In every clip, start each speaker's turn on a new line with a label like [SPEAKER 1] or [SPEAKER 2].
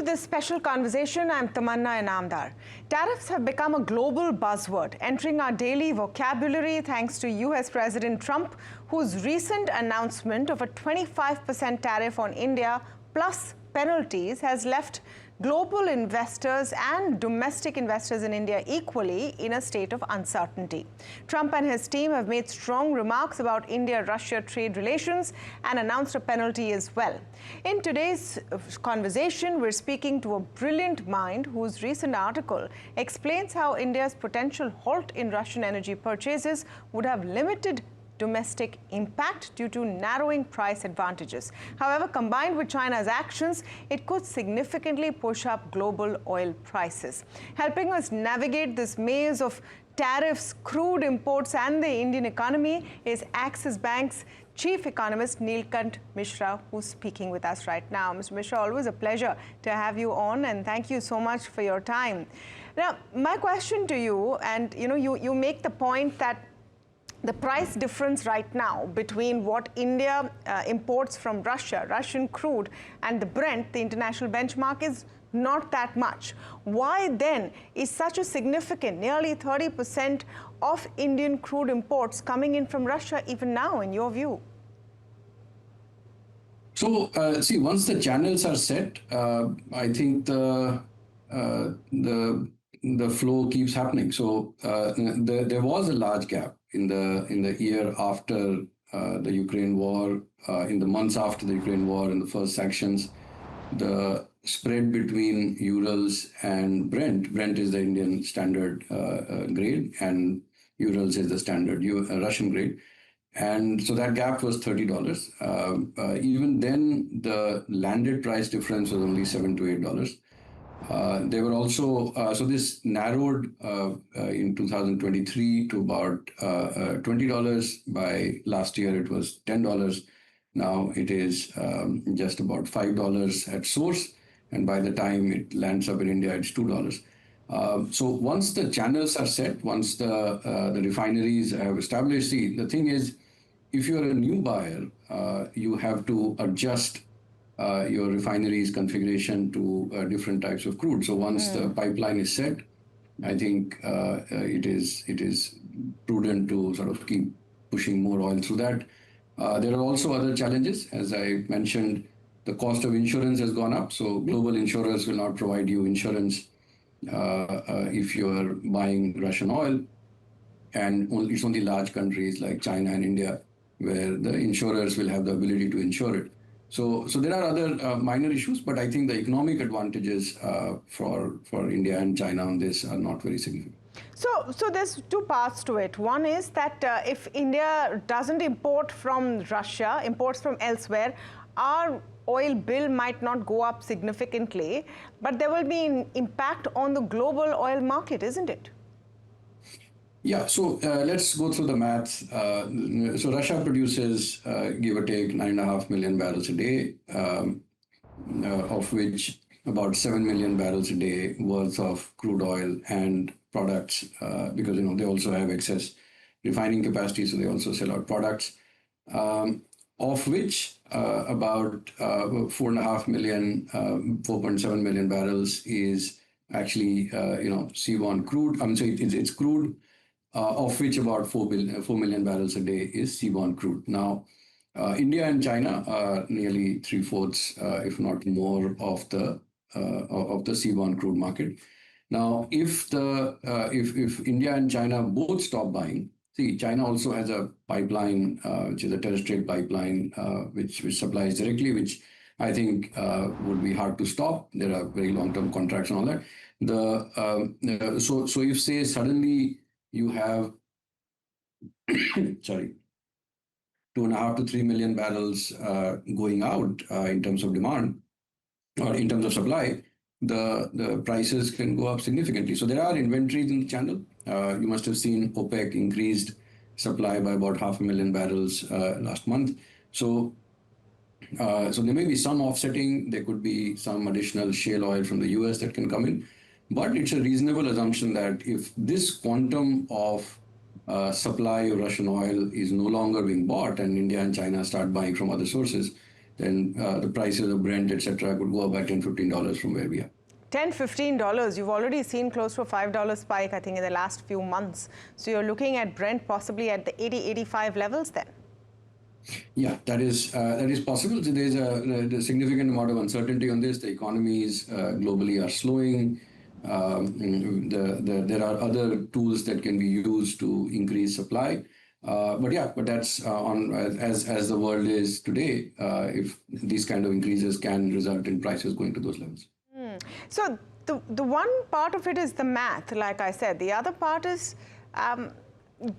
[SPEAKER 1] to this special conversation. I'm Tamanna Inamdar. Tariffs have become a global buzzword, entering our daily vocabulary thanks to US President Trump, whose recent announcement of a 25% tariff on India plus penalties has left global investors and domestic investors in India equally in a state of uncertainty. Trump and his team have made strong remarks about India-Russia trade relations and announced a penalty as well. In today's conversation, we're speaking to a brilliant mind whose recent article explains how India's potential halt in Russian energy purchases would have limited domestic impact due to narrowing price advantages. However, combined with China's actions, it could significantly push up global oil prices. Helping us navigate this maze of tariffs, crude imports, and the Indian economy is Axis Bank's Chief Economist Neelkanth Mishra, who's speaking with us right now. Mr. Mishra, always a pleasure to have you on, and thank you so much for your time. Now, my question to you, and you make the point that the price difference right now between what India imports from Russia, Russian crude, and the Brent, the international benchmark, is not that much. Why then is such a significant, nearly 30% of Indian crude imports coming in from Russia even now, in your view?
[SPEAKER 2] So, see, once the channels are set, I think the flow keeps happening. So there was a large gap in the year after the Ukraine war, in the months after the Ukraine war and the first sanctions. The spread between Urals and Brent is the Indian standard grade, and Urals is the standard Russian grade. And so that gap was $30. Even then, the landed price difference was only $7 to $8. They were also, so this narrowed in 2023 to about $20. By last year, it was $10. Now it is just about $5 at source. And by the time it lands up in India, it's $2. So once the channels are set, once the refineries have established, the thing is, if you're a new buyer, you have to adjust your refinery's configuration to different types of crude. So once the pipeline is set, I think it is prudent to sort of keep pushing more oil through that. There are also other challenges. As I mentioned, the cost of insurance has gone up. So global insurers will not provide you insurance if you are buying Russian oil. And it's only large countries like China and India where the insurers will have the ability to insure it. So there are other minor issues, but I think the economic advantages for India and China on this are not very significant.
[SPEAKER 1] So there's two parts to it. One is that if India doesn't import from Russia, imports from elsewhere, our oil bill might not go up significantly, but there will be an impact on the global oil market, isn't it?
[SPEAKER 2] Yeah, so let's go through the maths. So Russia produces, give or take, 9.5 million barrels a day, of which about 7 million barrels a day worth of crude oil and products, because they also have excess refining capacity, so they also sell out products, of which about 4.5 million, 4.7 million barrels is actually seaborne crude. I'm sorry, it's crude. Of which about 4 million barrels a day is seaborne crude. Now, India and China are nearly 3/4, if not more, of the seaborne crude market. Now, if India and China both stop buying, see, China also has a pipeline, which is a terrestrial pipeline, which supplies directly, which I think would be hard to stop. There are very long-term contracts and all that. So if, say, suddenly you have, 2.5 to 3 million barrels going out in terms of demand or in terms of supply, the prices can go up significantly. So there are inventories in the channel. You must have seen OPEC increased supply by about 500,000 barrels last month. So there may be some offsetting. There could be some additional shale oil from the US that can come in. But it's a reasonable assumption that if this quantum of supply of Russian oil is no longer being bought and India and China start buying from other sources, then the prices of Brent, etc., could go up by $10-15 from where we are.
[SPEAKER 1] $10-15. You've already seen close to a $5 spike, I think, in the last few months. So you're looking at Brent possibly at the 80-85 levels then?
[SPEAKER 2] Yeah, that is possible. So there's a significant amount of uncertainty on this. The economies globally are slowing. There are other tools that can be used to increase supply. But that's as the world is today. If these kind of increases can result in prices going to those levels.
[SPEAKER 1] So the one part of it is the math, like I said. The other part is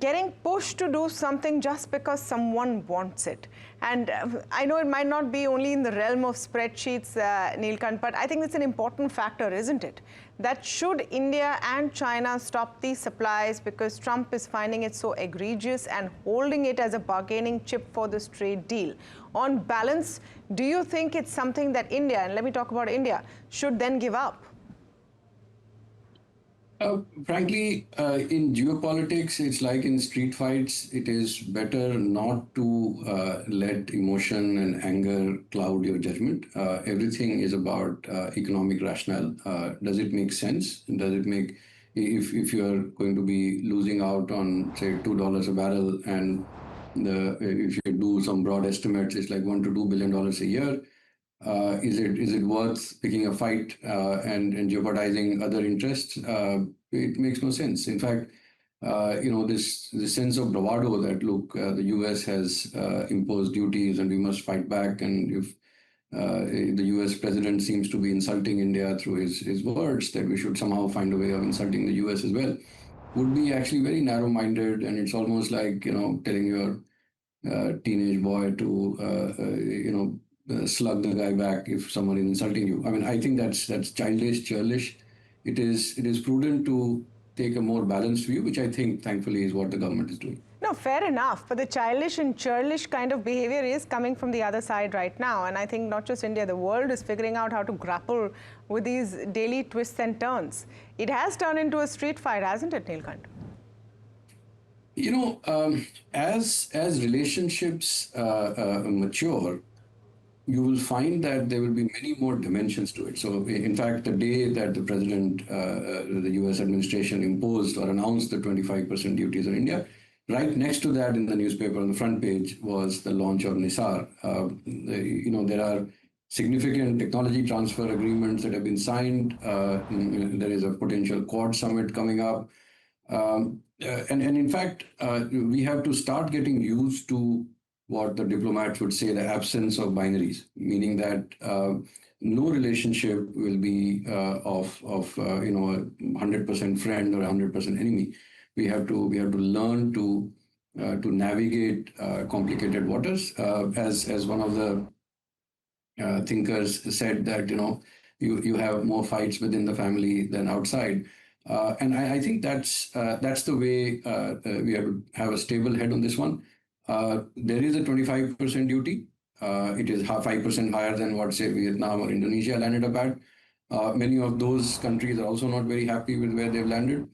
[SPEAKER 1] getting pushed to do something just because someone wants it. And I know it might not be only in the realm of spreadsheets, Neelkanth, but I think it's an important factor, isn't it? That should India and China stop these supplies because Trump is finding it so egregious and holding it as a bargaining chip for this trade deal. On balance, do you think it's something that India, and let me talk about India, should then give up?
[SPEAKER 2] Frankly, in geopolitics, it's like in street fights. It is better not to let emotion and anger cloud your judgment. Everything is about economic rationale. Does it make sense? Does it make, if you're going to be losing out on, say, $2 a barrel, and if you do some broad estimates, it's like $1 to $2 billion a year. Is it worth picking a fight and jeopardizing other interests? It makes no sense. In fact, this sense of bravado that look, the U.S. has imposed duties and we must fight back, and if the U.S. president seems to be insulting India through his words, that we should somehow find a way of insulting the U.S. as well, would be actually very narrow-minded, and it's almost like telling your teenage boy to slug the guy back if someone is insulting you. I mean, I think that's childish, churlish. It is prudent to take a more balanced view, which I think, thankfully, is what the government is doing.
[SPEAKER 1] No, fair enough. But the childish and churlish kind of behavior is coming from the other side right now. And I think not just India, the world is figuring out how to grapple with these daily twists and turns. It has turned into a street fight, hasn't it, Neelkanth?
[SPEAKER 2] As relationships mature, you will find that there will be many more dimensions to it. So, in fact, the day that the president, the U.S. administration imposed or announced the 25% duties on India, right next to that in the newspaper on the front page was the launch of NISAR. There are significant technology transfer agreements that have been signed. There is a potential Quad summit coming up. And in fact, we have to start getting used to what the diplomats would say, the absence of binaries, meaning that no relationship will be of a 100% friend or 100% enemy. We have to learn to navigate complicated waters. As one of the thinkers said, that you have more fights within the family than outside. And I think that's the way we have to have a stable head on this one. There is a 25% duty. It is 5% higher than what, say, Vietnam or Indonesia landed up at. Many of those countries are also not very happy with where they've landed.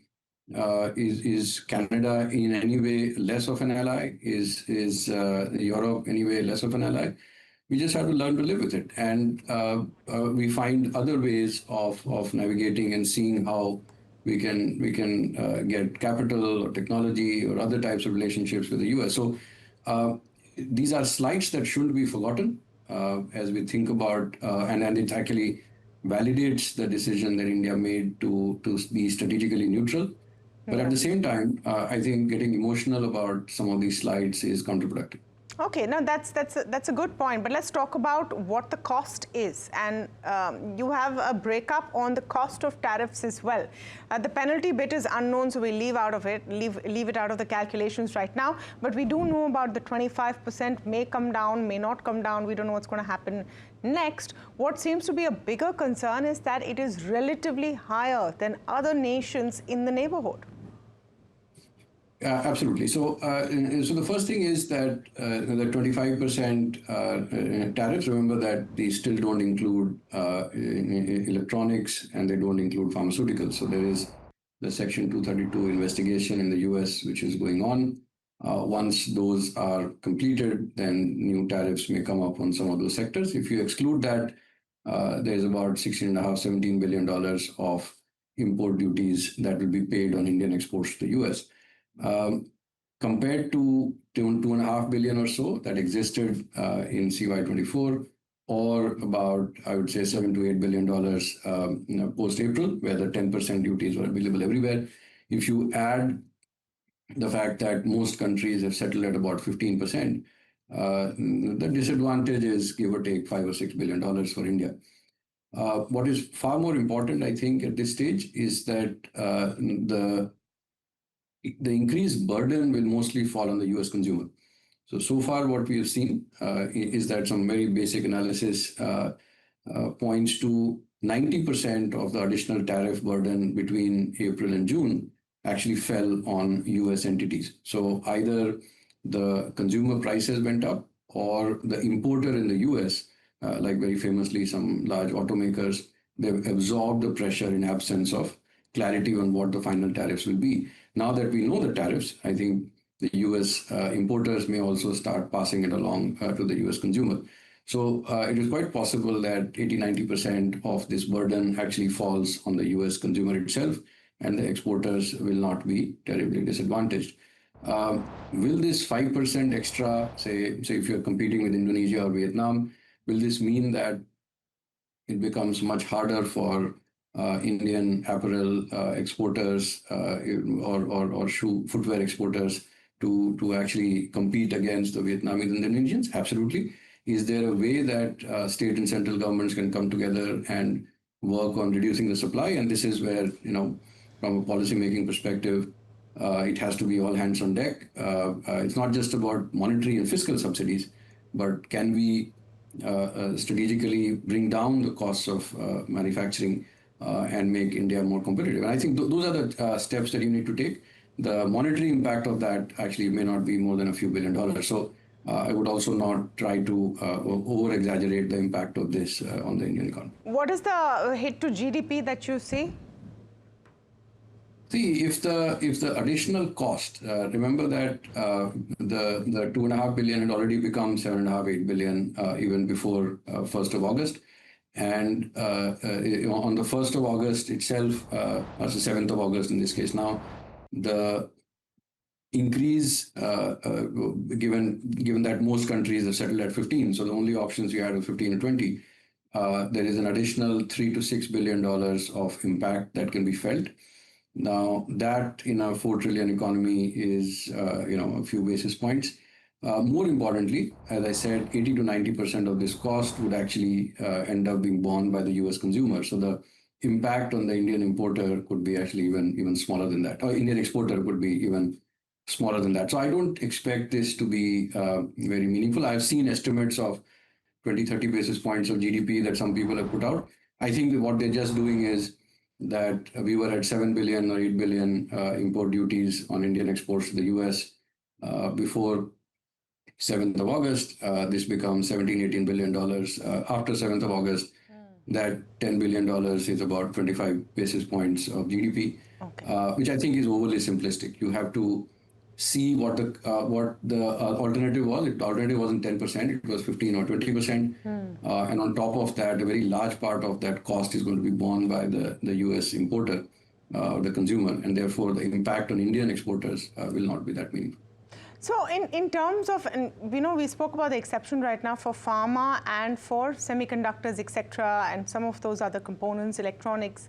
[SPEAKER 2] Is Canada in any way less of an ally? Is Europe anyway less of an ally? We just have to learn to live with it. And we find other ways of navigating and seeing how we can get capital or technology or other types of relationships with the US. So these are slights that shouldn't be forgotten as we think about, and it actually validates the decision that India made to be strategically neutral. But at the same time, I think getting emotional about some of these slides is counterproductive.
[SPEAKER 1] Okay, now that's a good point, but let's talk about what the cost is. And you have a breakup on the cost of tariffs as well. The penalty bit is unknown, so we leave it out of the calculations right now. But we do know about the 25% may come down, may not come down. We don't know what's going to happen next. What seems to be a bigger concern is that it is relatively higher than other nations in the neighborhood.
[SPEAKER 2] Absolutely. So the first thing is that the 25% tariffs, remember that they still don't include electronics and they don't include pharmaceuticals. So there is the Section 232 investigation in the US, which is going on. Once those are completed, then new tariffs may come up on some of those sectors. If you exclude that, there's about $16.5–17 billion of import duties that will be paid on Indian exports to the US. Compared to $2.5 billion or so that existed in CY24, or about, I would say, $7–8 billion post-April, where the 10% duties were available everywhere. If you add the fact that most countries have settled at about 15%, the disadvantage is give or take $5 or $6 billion for India. What is far more important, I think, at this stage is that the increased burden will mostly fall on the US consumer. So far, what we have seen is that some very basic analysis points to 90% of the additional tariff burden between April and June actually fell on US entities. So either the consumer prices went up or the importer in the US, like very famously some large automakers, they've absorbed the pressure in absence of clarity on what the final tariffs will be. Now that we know the tariffs, I think the US importers may also start passing it along to the US consumer. So it is quite possible that 80–90% of this burden actually falls on the US consumer itself, and the exporters will not be terribly disadvantaged. Will this 5% extra, say if you're competing with Indonesia or Vietnam, will this mean that it becomes much harder for Indian apparel exporters or footwear exporters to actually compete against the Vietnamese and Indonesians? Absolutely. Is there a way that state and central governments can come together and work on reducing the supply? And this is where, from a policy-making perspective, it has to be all hands on deck. It's not just about monetary and fiscal subsidies, but can we strategically bring down the costs of manufacturing and make India more competitive? And I think those are the steps that you need to take. The monetary impact of that actually may not be more than a few $1 billion. So I would also not try to over-exaggerate the impact of this on the Indian economy.
[SPEAKER 1] What is the hit to GDP that you see?
[SPEAKER 2] See, if the additional cost, remember that the $2.5 billion had already become $7.5–8 billion even before 1st of August. And on the 1st of August itself, as the 7th of August in this case now, the increase, given that most countries have settled at 15, so the only options you had were 15 or 20, there is an additional $3–6 billion of impact that can be felt. Now, that in a 4 trillion economy is, a few basis points. More importantly, as I said, 80–90% of this cost would actually end up being borne by the US consumer. So the impact on the Indian importer could be actually even smaller than that, or Indian exporter could be even smaller than that. So I don't expect this to be very meaningful. I've seen estimates of 20–30 basis points of GDP that some people have put out. I think that what they're just doing is that we were at 7 billion or 8 billion import duties on Indian exports to the US before 7th of August. This becomes $17–18 billion after 7th of August. That $10 billion is about 25 basis points of GDP, which I think is overly simplistic. You have to see what the alternative was. The alternative wasn't 10%, it was 15 or 20%. And on top of that, a very large part of that cost is going to be borne by the US importer, the consumer, and therefore the impact on Indian exporters will not be that meaningful.
[SPEAKER 1] So in terms of, and we spoke about the exception right now for pharma and for semiconductors, etc., and some of those other components, electronics,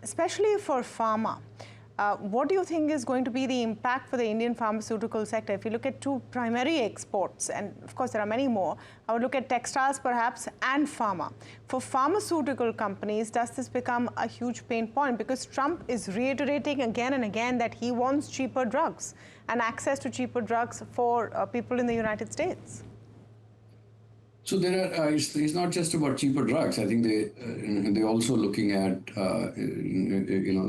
[SPEAKER 1] especially for pharma. What do you think is going to be the impact for the Indian pharmaceutical sector? If you look at two primary exports, and of course there are many more, I would look at textiles perhaps and pharma. For pharmaceutical companies, does this become a huge pain point? Because Trump is reiterating again and again that he wants cheaper drugs and access to cheaper drugs for people in the United States.
[SPEAKER 2] So there are. It's not just about cheaper drugs. I think they're also looking at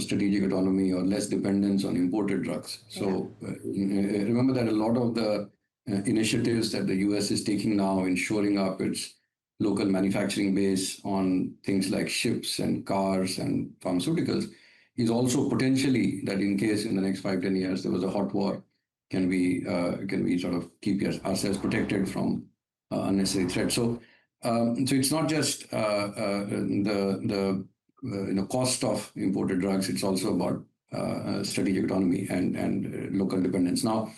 [SPEAKER 2] strategic autonomy or less dependence on imported drugs. So remember that a lot of the initiatives that the US is taking now in shoring up its local manufacturing base on things like ships and cars and pharmaceuticals is also potentially that in case in the next 5–10 years there was a hot war, can we sort of keep ourselves protected from unnecessary threats. So it's not just the cost of imported drugs. It's also about strategic autonomy and local dependence. Now,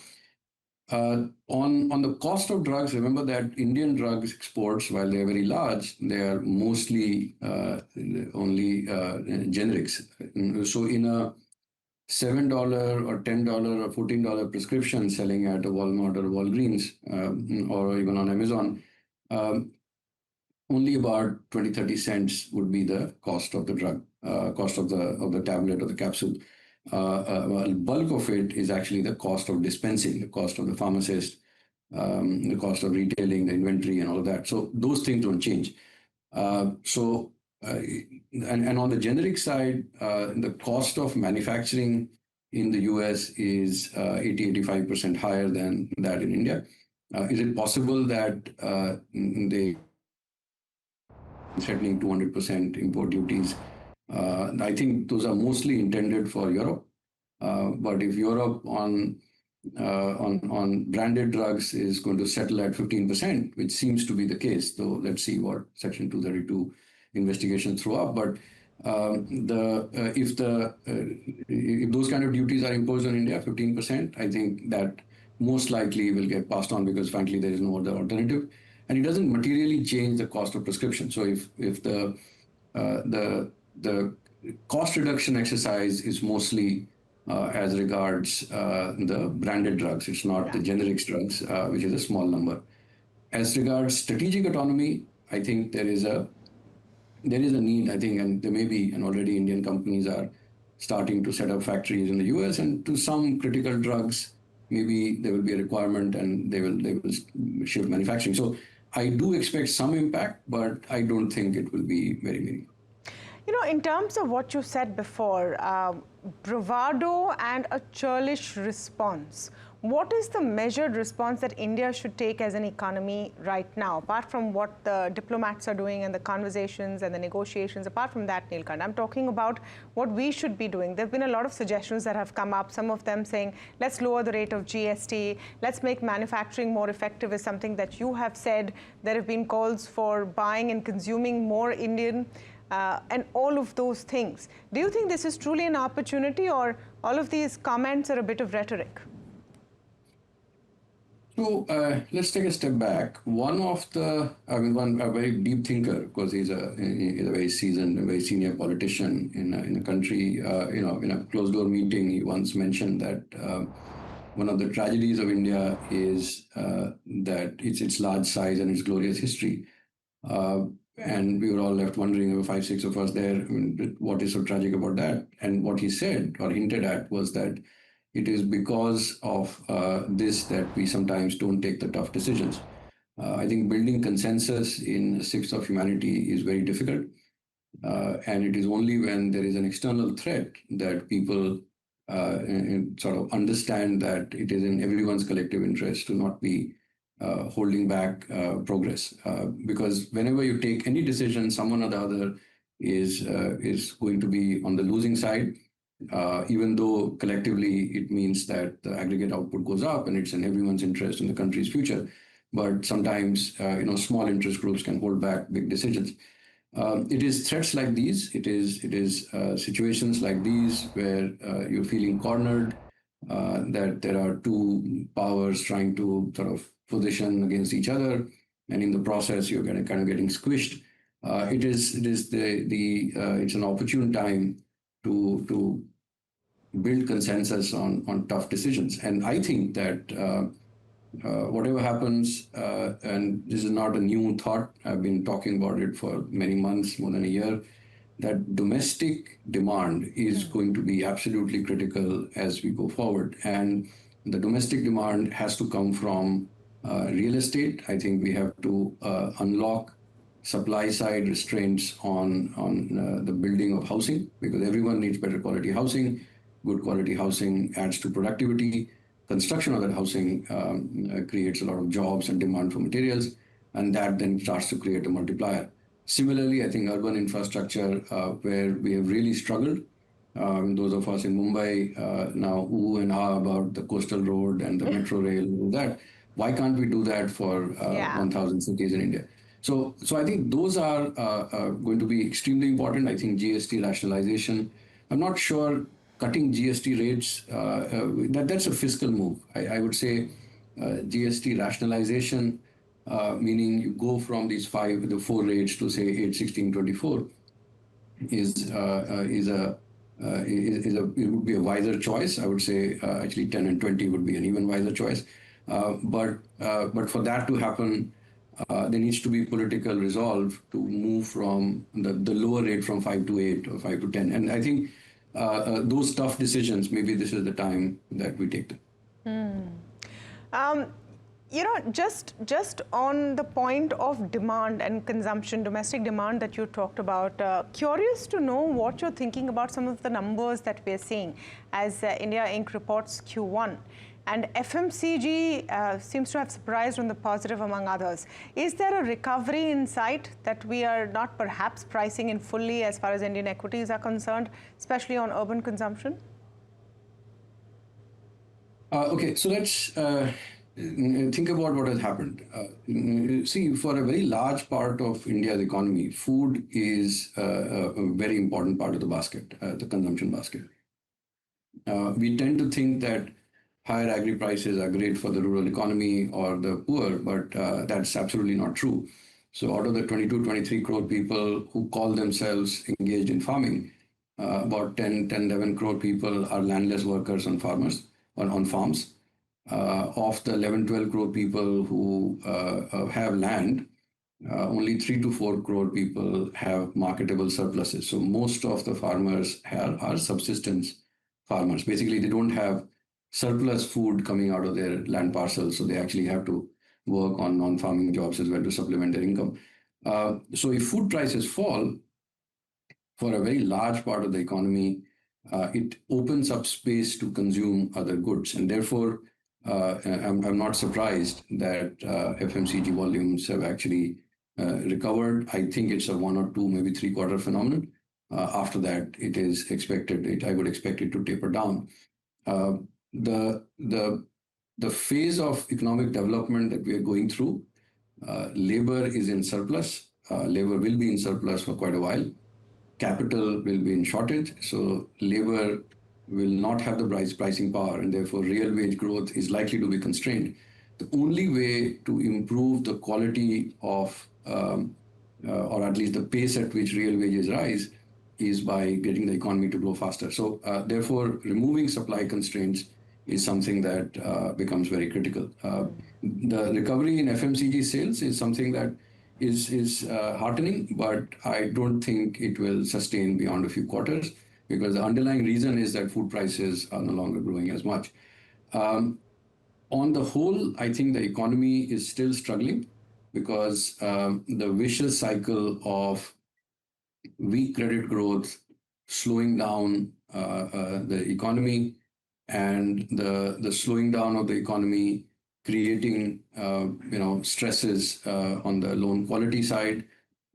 [SPEAKER 2] on the cost of drugs, remember that Indian drugs exports, while they are very large, they are mostly only generics. So in a $7 or $10 or $14 prescription selling at a Walmart or Walgreens or even on Amazon, only about 20-30 cents would be the cost of the drug, cost of the tablet or the capsule. A bulk of it is actually the cost of dispensing, the cost of the pharmacist, the cost of retailing, the inventory, and all of that. So those things don't change. And on the generic side, the cost of manufacturing in the US is 80-85% higher than that in India. Is it possible that they threatening 200% import duties? I think those are mostly intended for Europe. But if Europe on branded drugs is going to settle at 15%, which seems to be the case, though let's see what Section 232 investigation throw up. But if those kind of duties are imposed on India, 15%, I think that most likely will get passed on because frankly there is no other alternative, and it doesn't materially change the cost of prescription. So if the cost reduction exercise is mostly as regards the branded drugs. It's not the generics drugs, which is a small number. As regards strategic autonomy, I think there is a need, I think, and there may be, and already Indian companies are starting to set up factories in the US, and to some critical drugs, maybe there will be a requirement and they will shift manufacturing. So I do expect some impact, but I don't think it will be very meaningful.
[SPEAKER 1] In terms of what you said before, bravado and a churlish response, what is the measured response that India should take as an economy right now, apart from what the diplomats are doing and the conversations and the negotiations? Apart from that, Neelkanth, I'm talking about what we should be doing. There have been a lot of suggestions that have come up, some of them saying, let's lower the rate of GST, let's make manufacturing more effective, is something that you have said. There have been calls for buying and consuming more Indian, and all of those things. Do you think this is truly an opportunity, or all of these comments are a bit of rhetoric?
[SPEAKER 2] So let's take a step back. One very deep thinker, because he's a very seasoned, a very senior politician in a country, in a closed door meeting, he once mentioned that one of the tragedies of India is that its large size and its glorious history. And we were all left wondering, there were 5-6 of us there, what is so tragic about that? And what he said or hinted at was that it is because of this that we sometimes don't take the tough decisions. I think building consensus in the sixth of humanity is very difficult. And it is only when there is an external threat that people sort of understand that it is in everyone's collective interest to not be holding back progress. Because whenever you take any decision, someone or the other is going to be on the losing side, even though collectively it means that the aggregate output goes up and it's in everyone's interest in the country's future. But sometimes, small interest groups can hold back big decisions. It is threats like these, it is situations like these where you're feeling cornered, that there are two powers trying to sort of position against each other, and in the process you're kind of getting squished. It's an opportune time to build consensus on tough decisions. And I think that whatever happens, and this is not a new thought, I've been talking about it for many months, more than a year, that domestic demand is going to be absolutely critical as we go forward. And the domestic demand has to come from real estate. I think we have to unlock supply side restraints on the building of housing, because everyone needs better quality housing. Good quality housing adds to productivity. Construction of that housing creates a lot of jobs and demand for materials, and that then starts to create a multiplier. Similarly, I think urban infrastructure, where we have really struggled, Those of us in Mumbai now ooh and ah about the coastal road and the metro rail and all that. Why can't we do that for
[SPEAKER 1] Yeah.
[SPEAKER 2] 1,000 cities in India? So I think those are going to be extremely important. I think GST rationalization. I'm not sure cutting GST rates. That's a fiscal move. I would say GST rationalization, meaning you go from the four rates to say 8, 16, 24 it would be a wiser choice. I would say actually 10 and 20 would be an even wiser choice. But for that to happen, there needs to be political resolve to move from the lower rate from 5 to 8 or 5 to 10. And I think those tough decisions, maybe this is the time that we take them.
[SPEAKER 1] Um, just on the point of demand and consumption, domestic demand that you talked about, curious to know what you're thinking about some of the numbers that we're seeing as India Inc. reports Q1. And FMCG seems to have surprised on the positive among others. Is there a recovery in sight that we are not perhaps pricing in fully as far as Indian equities are concerned, especially on urban consumption?
[SPEAKER 2] Okay, so let's think about what has happened. See, for a very large part of India's economy, food is a very important part of the basket, the consumption basket. We tend to think that higher agri prices are great for the rural economy or the poor, but that's absolutely not true. So out of the 22, 23 crore people who call themselves engaged in farming, about 10, 11 crore people are landless workers on farms. Of the 11, 12 crore people who have land, only 3 to 4 crore people have marketable surpluses. So most of the farmers are subsistence farmers. Basically, they don't have surplus food coming out of their land parcels, so they actually have to work on non-farming jobs as well to supplement their income. So if food prices fall for a very large part of the economy, it opens up space to consume other goods, and therefore I'm not surprised that FMCG volumes have actually recovered. I think it's a 1 or 2, maybe 3-quarter phenomenon. After that, I would expect it to taper down. The phase of economic development that we are going through, labor is in surplus. Labor will be in surplus for quite a while. Capital will be in shortage, so labor will not have the pricing power, and therefore real wage growth is likely to be constrained. The only way to improve the quality of, or at least the pace at which real wages rise, is by getting the economy to grow faster. So therefore, removing supply constraints is something that becomes very critical. The recovery in FMCG sales is something that is heartening, but I don't think it will sustain beyond a few quarters, because the underlying reason is that food prices are no longer growing as much. On the whole, I think the economy is still struggling because the vicious cycle of weak credit growth slowing down the economy, and the slowing down of the economy creating stresses on the loan quality side,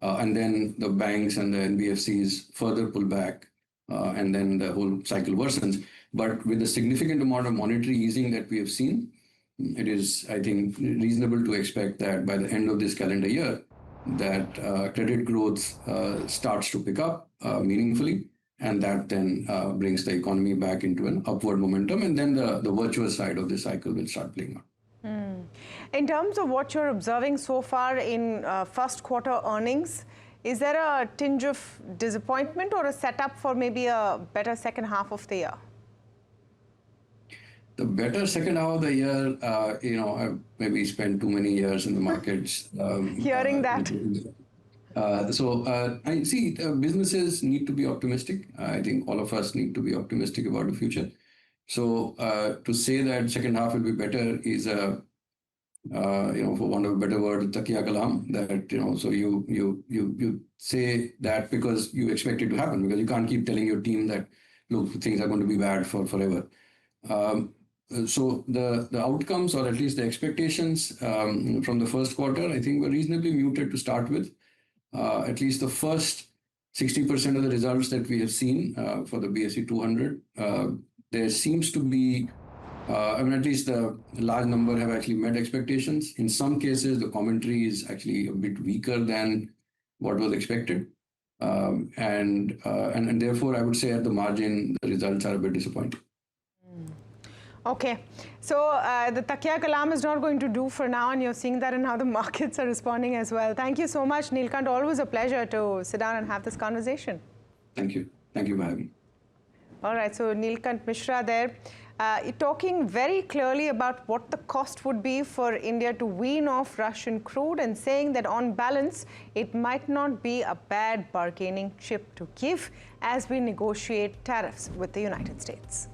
[SPEAKER 2] and then the banks and the NBFCs further pull back, and then the whole cycle worsens. But with the significant amount of monetary easing that we have seen, it is, I think, reasonable to expect that by the end of this calendar year, that credit growth starts to pick up meaningfully, and that then brings the economy back into an upward momentum, and then the virtuous side of the cycle will start playing out.
[SPEAKER 1] In terms of what you're observing so far in first quarter earnings, is there a tinge of disappointment or a setup for maybe a better second half of the year?
[SPEAKER 2] The better second half of the year, I've maybe spent too many years in the markets.
[SPEAKER 1] Hearing that.
[SPEAKER 2] I see businesses need to be optimistic. I think all of us need to be optimistic about the future. So to say that second half will be better is for want of a better word, takiya kalam. That so you say that because you expect it to happen, because you can't keep telling your team that look, things are going to be bad forever. So the outcomes, or at least the expectations from the first quarter, I think were reasonably muted to start with. At least the first 60% of the results that we have seen for the BSE 200, there seems to be, at least the large number have actually met expectations. In some cases, the commentary is actually a bit weaker than what was expected. And therefore, I would say at the margin, the results are a bit disappointing.
[SPEAKER 1] Okay, so the Takia Kalam is not going to do for now, and you're seeing that in how the markets are responding as well. Thank you so much, Neelkanth. Always a pleasure to sit down and have this conversation.
[SPEAKER 2] Thank you. Thank you for having me.
[SPEAKER 1] All right, so Neelkanth Mishra there, talking very clearly about what the cost would be for India to wean off Russian crude and saying that on balance, it might not be a bad bargaining chip to give as we negotiate tariffs with the United States.